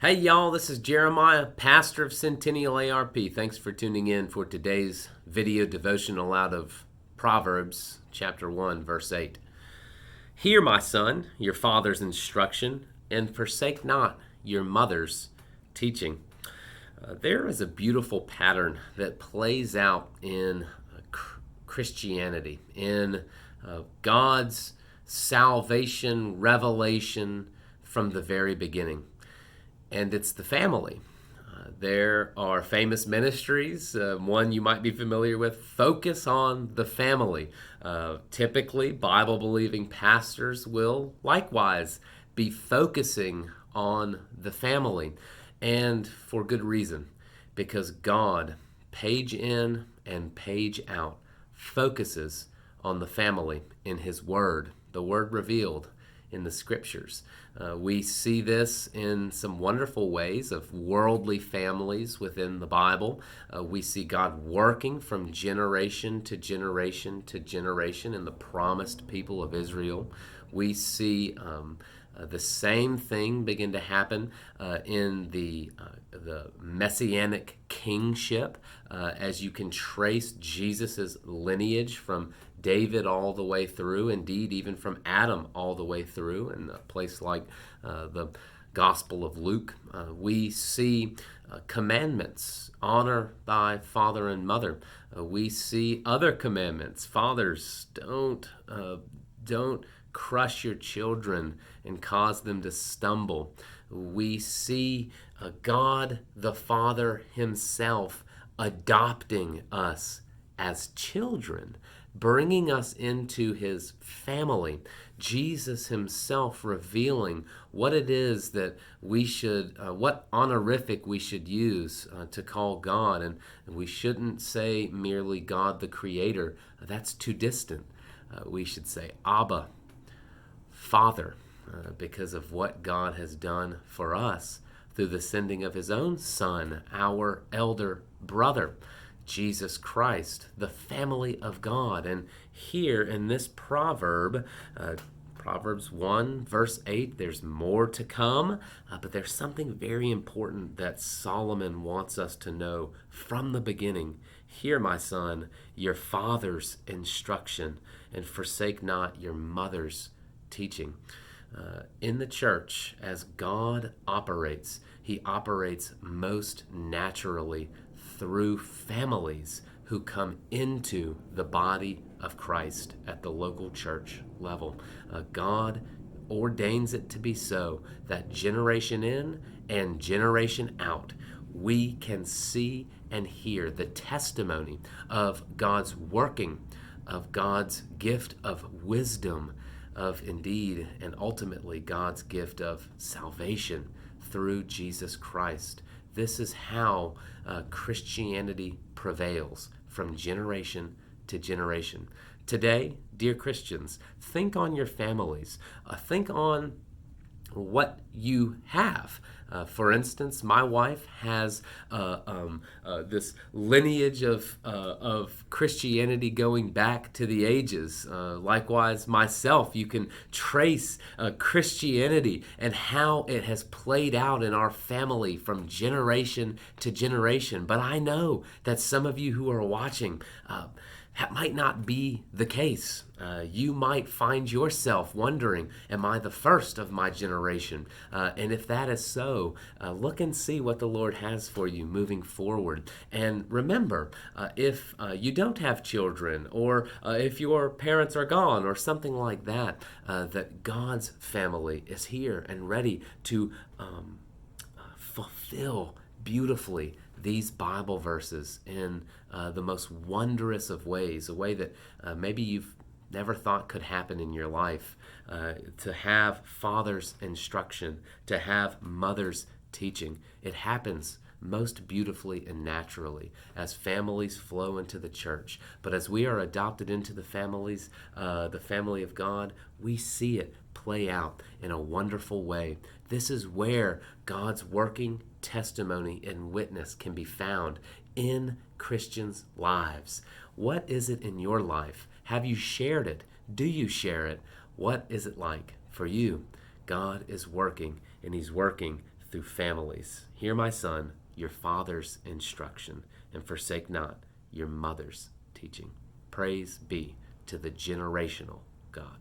Hey y'all, this is Jeremiah, pastor of Centennial ARP. Thanks for tuning in for today's video devotional out of Proverbs chapter 1, verse 8. Hear, my son, your father's instruction, and forsake not your mother's teaching. There is a beautiful pattern that plays out in Christianity, in God's salvation revelation from the very beginning. And it's the family. There are famous ministries. One you might be familiar with, focus on the family. Typically, Bible believing pastors will likewise be focusing on the family, and for good reason, because God, page in and page out, focuses on the family in His Word, the Word revealed in the Scriptures. We see this in some wonderful ways of worldly families within the Bible. We see God working from generation to generation to generation in the promised people of Israel. We see the same thing begin to happen in the messianic kingship, as you can trace Jesus' lineage from David all the way through, indeed even from Adam all the way through. In a place like the Gospel of Luke, we see commandments: honor thy father and mother. We see other commandments: fathers, don't crush your children and cause them to stumble. We see God the Father Himself adopting us as children, bringing us into His family. Jesus Himself revealing what it is that we should, what honorific we should use to call God. And we shouldn't say merely God the Creator. That's too distant. We should say Abba, Father, because of what God has done for us through the sending of His own Son, our elder brother, Jesus Christ, the family of God. And here in this proverb, Proverbs 1, verse 8, there's more to come, but there's something very important that Solomon wants us to know from the beginning. Hear, my son, your father's instruction, and forsake not your mother's teaching. In the church, as God operates, He operates most naturally through families who come into the body of Christ at the local church level. God ordains it to be so that generation in and generation out, we can see and hear the testimony of God's working, of God's gift of wisdom, of indeed and ultimately God's gift of salvation through Jesus Christ. This is how Christianity prevails from generation to generation. Today, dear Christians, think on your families. Think on what you have. For instance, my wife has this lineage of Christianity going back to the ages. Likewise, myself, you can trace Christianity and how it has played out in our family from generation to generation. But I know that some of you who are watching, that might not be the case. You might find yourself wondering, am I the first of my generation? And if that is so, look and see what the Lord has for you moving forward. And remember, if you don't have children, or if your parents are gone, or something like that, that God's family is here and ready to fulfill beautifully these Bible verses in the most wondrous of ways, a way that maybe you've never thought could happen in your life, to have father's instruction, to have mother's teaching. It happens most beautifully and naturally as families flow into the church. But as we are adopted into the family of God, we see it play out in a wonderful way. This is where God's working testimony and witness can be found in Christians' lives. What is it in your life? Have you shared it? Do you share it? What is it like for you? God is working, and He's working through families. Hear, my son, your father's instruction, and forsake not your mother's teaching. Praise be to the generational God.